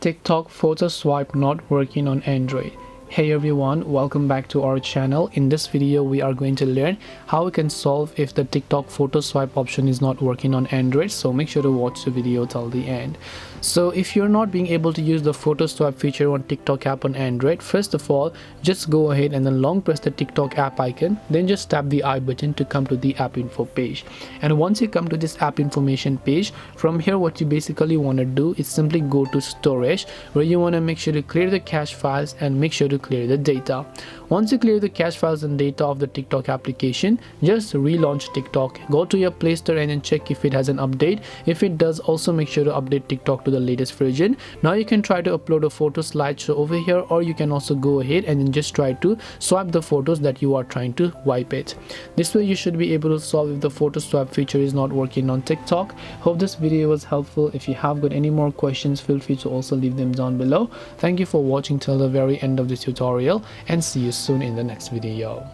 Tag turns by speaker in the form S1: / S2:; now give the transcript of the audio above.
S1: TikTok photo swipe not working on Android. Hey everyone, welcome back to our channel. In this video we are going to learn how we can solve if the TikTok photo swipe option is not working on Android, so make sure to watch the video till the end. So if you're not being able to use the photo swipe feature on TikTok app on Android, first of all just go ahead and then long press the TikTok app icon, then just tap the I button to come to the app info page. And once you come to this app information page, from here what you basically want to do is simply go to storage, where you want to make sure to clear the cache files and make sure to clear the data. Once you clear the cache files and data of the TikTok application, just relaunch TikTok. Go to your Play Store and then check if it has an update. If it does, also make sure to update TikTok to the latest version. Now you can try to upload a photo slideshow over here, or you can also go ahead and then just try to swipe the photos that you are trying to wipe it. This way you should be able to solve if the photo swipe feature is not working on TikTok. Hope this video was helpful. If you have got any more questions, feel free to also leave them down below. Thank you for watching till the very end of this tutorial, and see you soon in the next video.